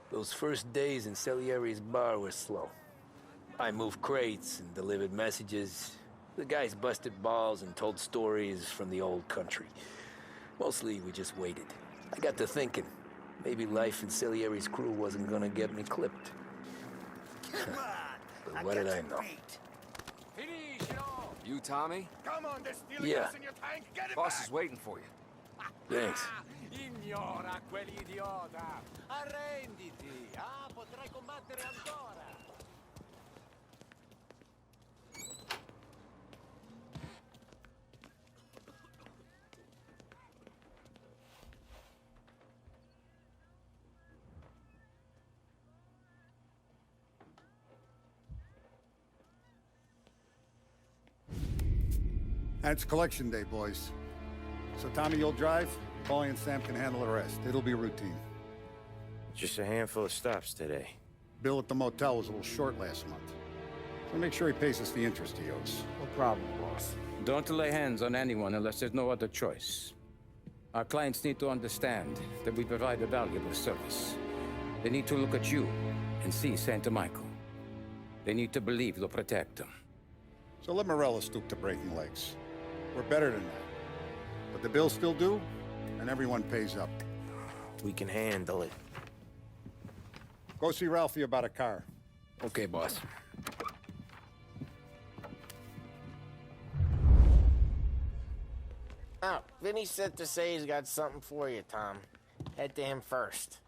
Those first days in Salieri's bar were slow. I moved crates and delivered messages. The guys busted balls and told stories from the old country. Mostly, we just waited. I got to thinking, maybe life in Salieri's crew wasn't gonna get me clipped. But what did I know? You, Tommy? Come on, there's stealing Yeah. gas in your tank. Get it Boss back. is waiting for you. Thanks. Ignora quell'idiota! Arrenditi! Ah, potrai combattere ancora! And it's collection day, boys. So Tommy, you'll drive. Paulie and Sam can handle the rest. It'll be routine. Just a handful of stops today. Bill at the motel was a little short last month. So make sure he pays us the interest he owes. No problem, boss. Don't lay hands on anyone unless there's no other choice. Our clients need to understand that we provide a valuable service. They need to look at you and see Santa Michael. They need to believe you'll protect them. So let Morella stoop to breaking legs. We're better than that. But the bill's still due, and everyone pays up. We can handle it. Go see Ralphie about a car. Okay, boss. Oh, Vinny said to say he's got something for you, Tom. Head to him first.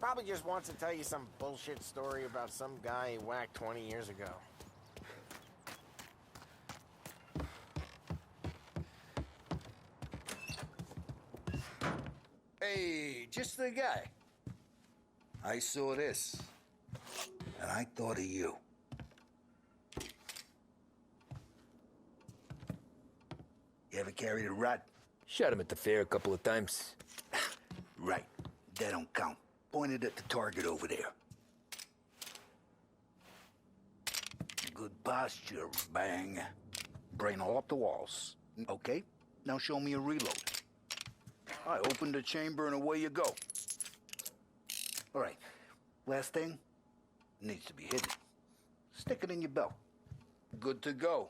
Probably just wants to tell you some bullshit story about some guy he whacked 20 years ago. Hey, just the guy. I saw this, and I thought of you. You ever carried a rat? Shot him at the fair a couple of times. Right. That don't count. Pointed at the target over there. Good posture, bang. Brain all off the walls. Okay, now show me a reload. I open the chamber and away you go. All right, last thing, needs to be hidden. Stick it in your belt. Good to go.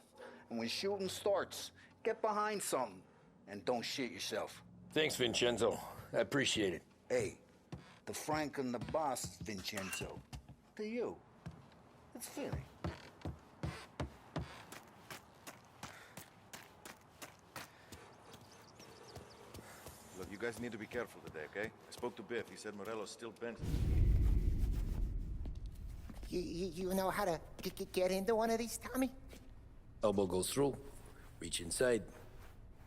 And when shooting starts, get behind something and don't shit yourself. Thanks, Vincenzo. I appreciate it. Hey, the Frank and the boss, Vincenzo. To you. It's Vinny. Look, you guys need to be careful today, okay? I spoke to Biff. He said Morello's still bent. You know how to get into one of these, Tommy? Elbow goes through. Reach inside.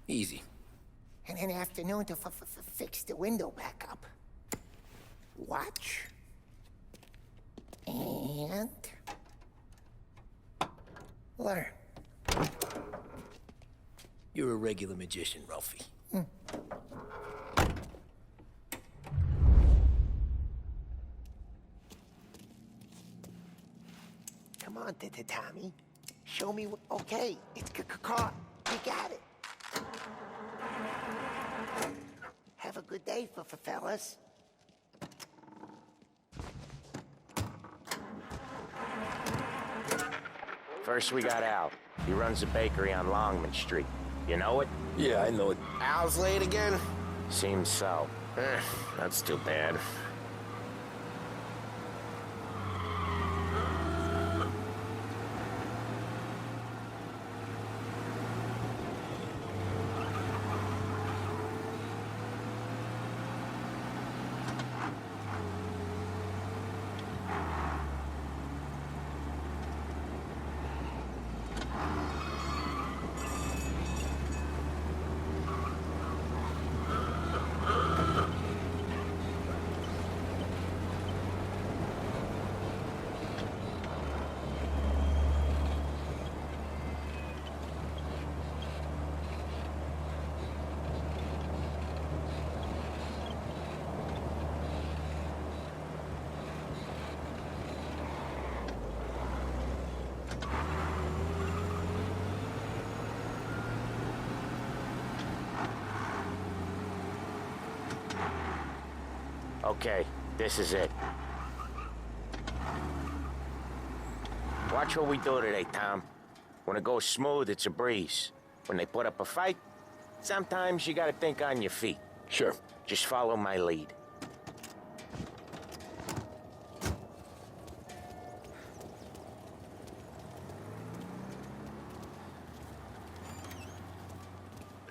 Easy. And an afternoon to fix the window back up. Watch. And... learn. You're a regular magician, Ralphie. Come on, Tommy. Show me what... Okay, it's caught. You got it. Have a good day, fellas. First we got Al. He runs a bakery on Longman Street. You know it? Yeah, I know it. Al's late again? Seems so. That's too bad. Okay, This is it. Watch what we do today, Tom. When it goes smooth, it's a breeze. When they put up a fight, sometimes you gotta think on your feet. Sure. Just follow my lead.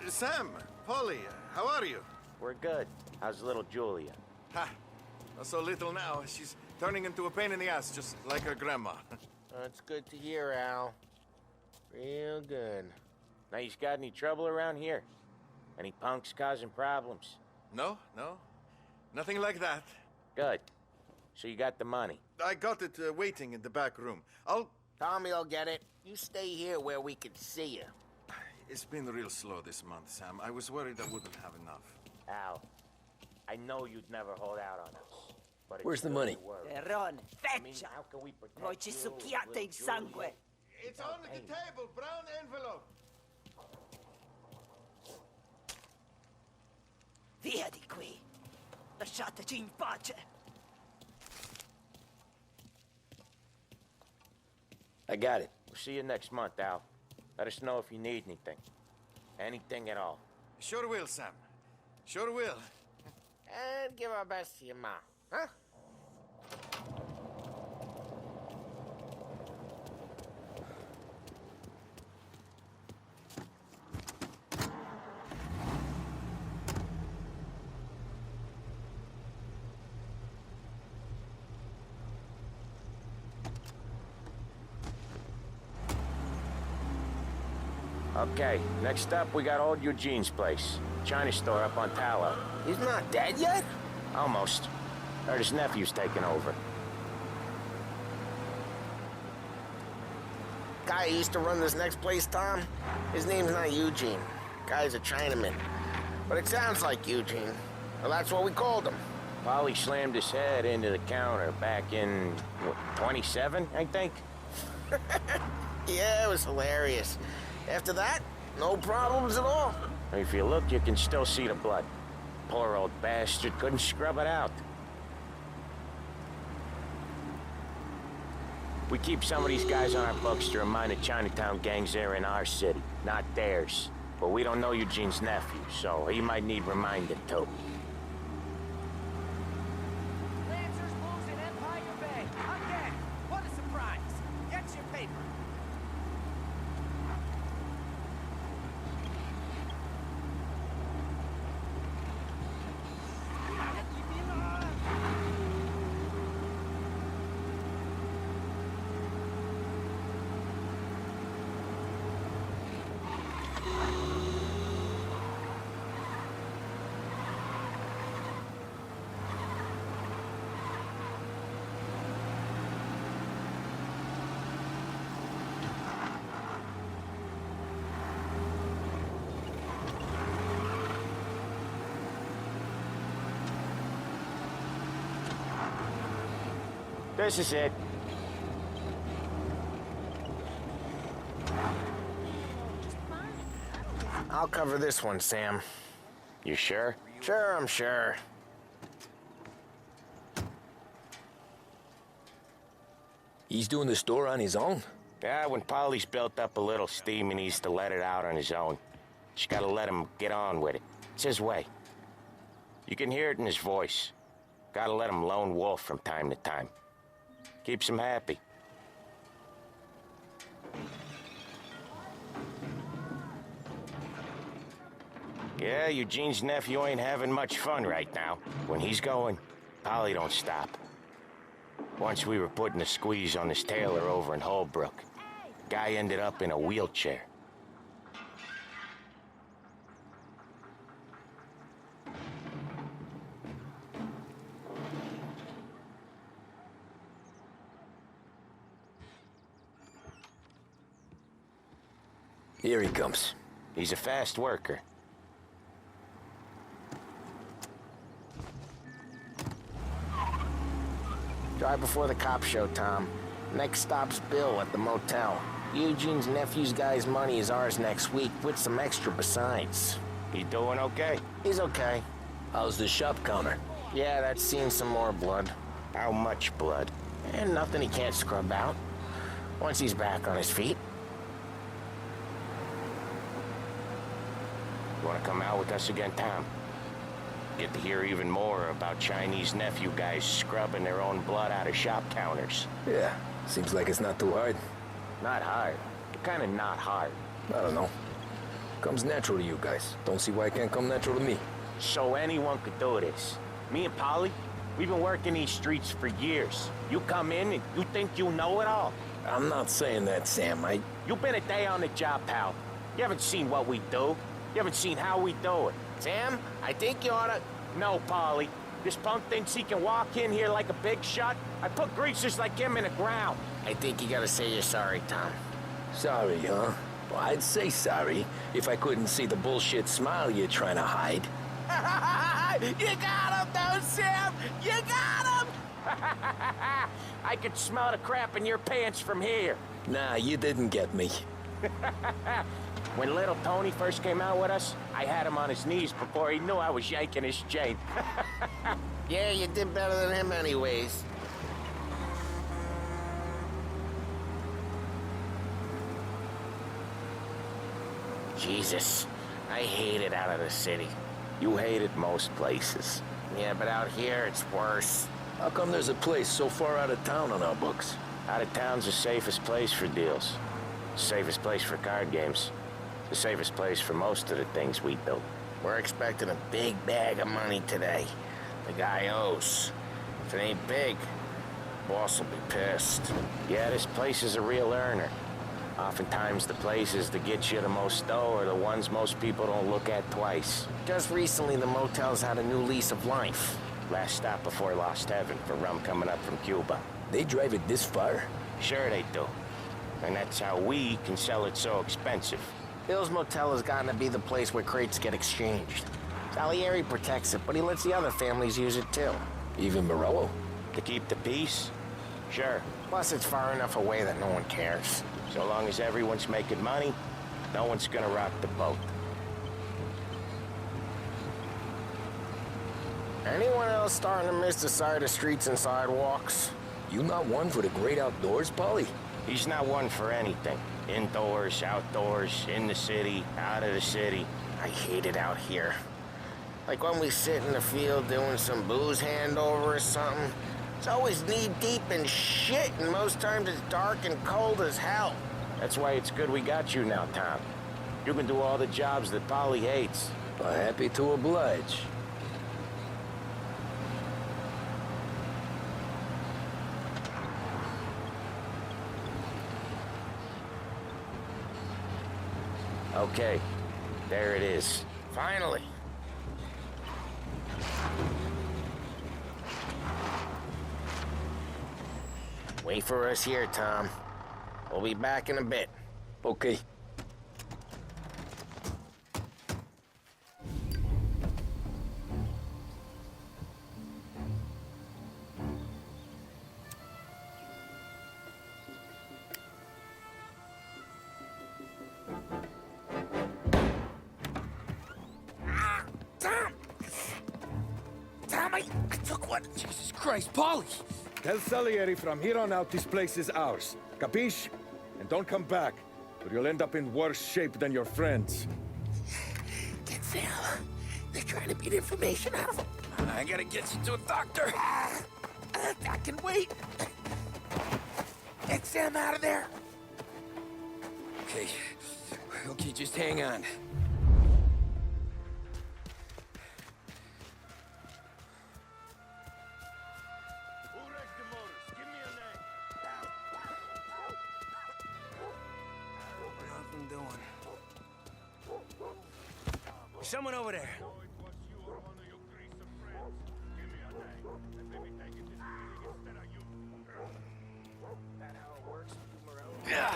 Sam, Polly, how are you? We're good. How's little Julia? Ha! Not so little now. She's turning into a pain in the ass, just like her grandma. That's good to hear, Al. Real good. Now, you got any trouble around here? Any punks causing problems? No, no. Nothing like that. Good. So you got the money? I got it waiting in the back room. Tommy'll get it. You stay here where we can see you. It's been real slow this month, Sam. I was worried I wouldn't have enough. Al, I know you'd never hold out on us. But it's Where's the good money? to worry. Ron, I mean, feccia! how can we protect Voi ci you, succhiate little il sangue! It's on the table, brown envelope. Via di qui! Lasciateci in pace! I got it. We'll see you next month, Al. Let us know if you need anything. Anything at all. Sure will, Sam. Sure will. And give our best to your ma, huh? Okay, next up, we got old Eugene's place. China store up on Tallow. He's not dead yet? Almost. Heard his nephew's taking over. Guy who used to run this next place, Tom? His name's not Eugene. Guy's a Chinaman. But it sounds like Eugene. Well, that's what we called him. Polly slammed his head into the counter back in, what, 27, I think? Yeah, it was hilarious. After that, no problems at all. If you look, you can still see the blood. Poor old bastard couldn't scrub it out. We keep some of these guys on our books to remind the Chinatown gangs they're in our city, not theirs. But we don't know Eugene's nephew, so he might need reminding too. Lancers losing Empire Bay. Again. What a surprise. Get your paper. This is it. I'll cover this one, Sam. You sure? Sure, I'm sure. He's doing the store on his own? Yeah, when Polly's built up a little steam, he needs to let it out on his own. Just gotta let him get on with it. It's his way. You can hear it in his voice. Gotta let him lone wolf from time to time. Keeps him happy. Yeah, Eugene's nephew ain't having much fun right now. When he's going, Polly don't stop. Once we were putting a squeeze on this tailor over in Holbrook. Guy ended up in a wheelchair. Here he comes. He's a fast worker. Drive before the cop show, Tom. Next stop's Bill at the motel. Eugene's nephew's guy's money is ours next week, with some extra besides. He doing okay? He's okay. How's the shop counter? Yeah, that's seen some more blood. How much blood? And nothing he can't scrub out. Once he's back on his feet. You want to come out with us again, Tom? Get to hear even more about Chinese nephew guys scrubbing their own blood out of shop counters. Yeah, seems like it's not too hard. Not hard. Kind of not hard. I don't know. Comes natural to you guys. Don't see why it can't come natural to me. So anyone could do this. Me and Polly, we've been working these streets for years. You come in and you think you know it all. I'm not saying that, Sam. You've been a day on the job, pal. You haven't seen what we do. You haven't seen how we do it. Sam, I think you oughta... No, Polly. This punk thinks he can walk in here like a big shot. I put greasers like him in the ground. I think you gotta say you're sorry, Tom. Sorry, huh? Well, I'd say sorry if I couldn't see the bullshit smile you're trying to hide. You got him, though, Sam! You got him! I could smell the crap in your pants from here. Nah, you didn't get me. When little Tony first came out with us, I had him on his knees before he knew I was yanking his chain. Yeah, you did better than him anyways. Jesus, I hate it out of the city. You hate it most places. Yeah, but out here, it's worse. How come there's a place so far out of town on our books? Out of town's the safest place for deals. Safest place for card games. The safest place for most of the things we do. We're expecting a big bag of money today. The guy owes. If it ain't big, boss will be pissed. Yeah, this place is a real earner. Oftentimes the places that get you the most dough are the ones most people don't look at twice. Just recently, the motel's had a new lease of life. Last stop before Lost Heaven for rum coming up from Cuba. They drive it this far? Sure they do. And that's how we can sell it so expensive. Bill's Motel has gotten to be the place where crates get exchanged. Salieri protects it, but he lets the other families use it too. Even Morello? To keep the peace? Sure. Plus, it's far enough away that no one cares. So long as everyone's making money, no one's gonna rock the boat. Anyone else starting to miss the side of streets and sidewalks? You not one for the great outdoors, Polly? He's not one for anything. Indoors, outdoors, in the city, out of the city. I hate it out here. Like when we sit in the field doing some booze handover or something. It's always knee-deep in shit, and most times it's dark and cold as hell. That's why it's good we got you now, Tom. You can do all the jobs that Polly hates. Happy to oblige. Okay, there it is. Finally. Wait for us here, Tom. We'll be back in a bit. Okay. Tom, I took one. Jesus Christ, Polly! Tell Salieri from here on out this place is ours. Capiche? And don't come back, or you'll end up in worse shape than your friends. Get Sam. They're trying to beat information out of him. I gotta get you to a doctor. I can wait. Get Sam out of there. Okay. Okay, just hang on. Someone over there. That how it works, Morello? Yeah.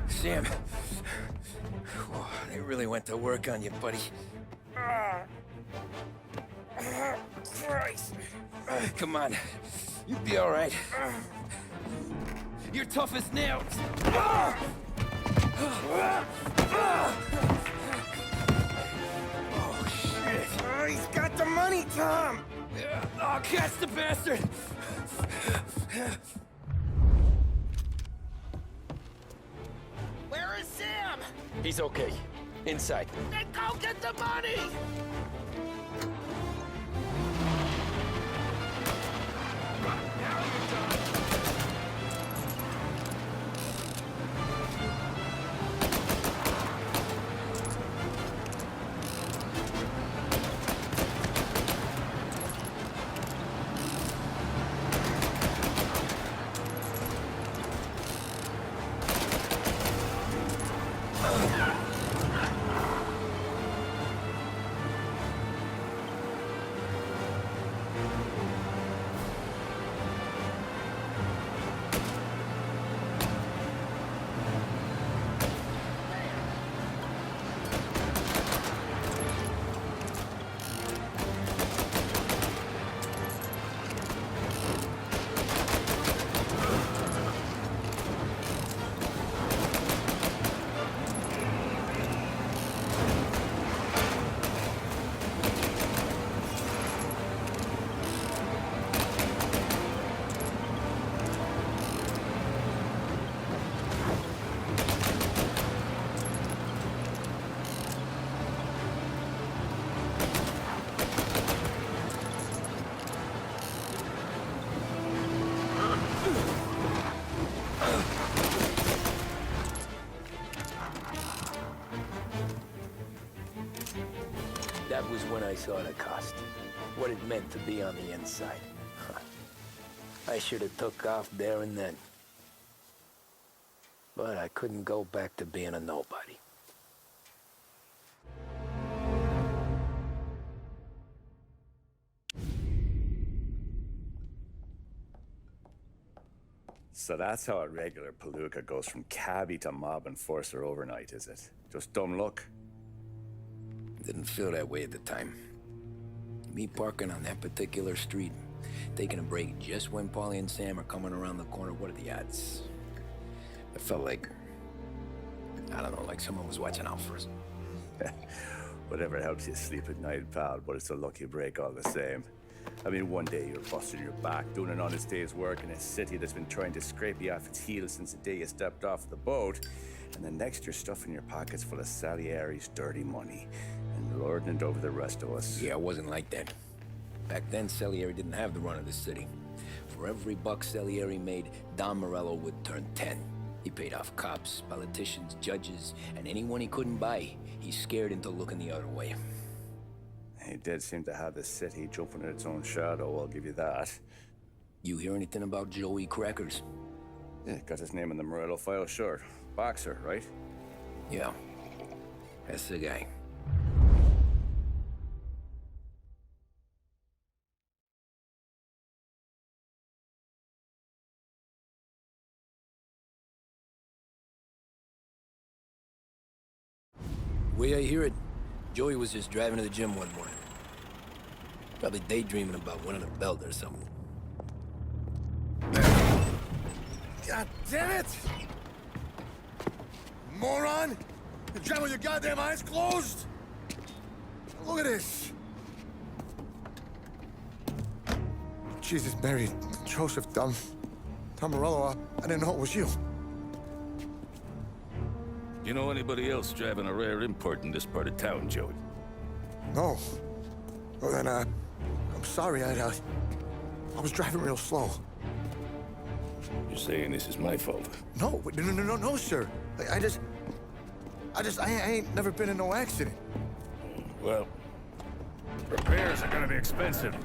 Sam, they really went to work on you, buddy. Christ. Come on, you'll be all right. You're tough as nails. Oh, shit. Oh, he's got the money, Tom! Oh, catch the bastard! Where is Sam? He's okay. Inside. Then go get the money! That was when I saw the cost. What it meant to be on the inside. I should have took off there and then. But I couldn't go back to being a nobody. So that's how a regular palooka goes from cabbie to mob enforcer overnight, is it? Just dumb luck? Didn't feel that way at the time. Me parking on that particular street, taking a break just when Paulie and Sam are coming around the corner, what are the odds? I felt like, I don't know, like someone was watching out for us. Whatever helps you sleep at night, pal, but it's a lucky break all the same. I mean, one day you're busting your back, doing an honest day's work in a city that's been trying to scrape you off its heels since the day you stepped off the boat, and the next you're stuffing your pockets full of Salieri's dirty money and lording it over the rest of us. Yeah, it wasn't like that. Back then, Salieri didn't have the run of the city. For every buck Salieri made, Don Morello would turn 10. He paid off cops, politicians, judges, and anyone he couldn't buy, he scared into looking the other way. He did seem to have the city jumping in its own shadow, I'll give you that. You hear anything about Joey Crackers? Yeah, got his name in the Morello file, sure. Boxer, right? Yeah, that's the guy. Way I hear it, Joey was just driving to the gym one morning. Probably daydreaming about winning a belt or something. God damn it! Moron! You drive with your goddamn eyes closed? Look at this! Jesus, Mary, Joseph, Tom Morello, I didn't know it was you. You know anybody else driving a rare import in this part of town, Joey? No. Well, then, I'm sorry, I was driving real slow. You're saying this is my fault? No, no, sir. I just... I ain't never been in no accident. Well, repairs are gonna be expensive.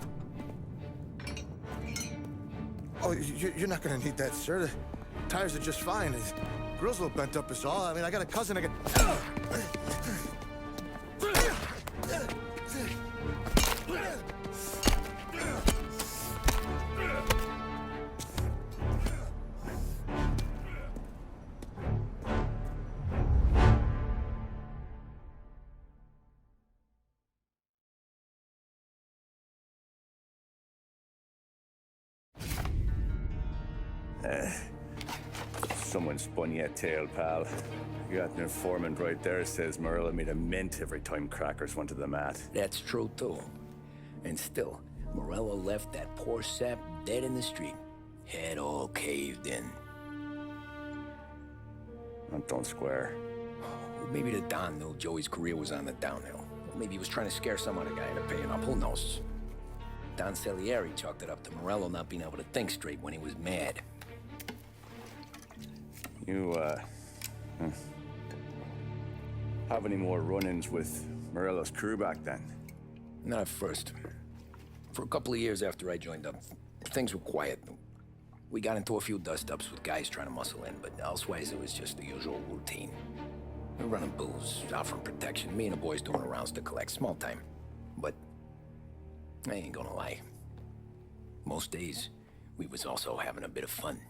Oh, you're not gonna need that, sir. The tires are just fine. The grill's a little bent up is all. I mean, I got a cousin I can... Someone spun you a tale, pal. You got an informant right there says Morello made a mint every time crackers went to the mat. That's true, too. And still, Morello left that poor sap dead in the street. Head all caved in. That don't square. Maybe the Don knew Joey's career was on the downhill. Maybe he was trying to scare some other guy into paying up. Who knows? Don Salieri chalked it up to Morello not being able to think straight when he was mad. You, have any more run-ins with Morello's crew back then? Not at first. For a couple of years after I joined up, things were quiet. We got into a few dust-ups with guys trying to muscle in, but elsewise it was just the usual routine. We were running booze, offering protection, me and the boys doing the rounds to collect, small time. But I ain't gonna lie. Most days, we was also having a bit of fun.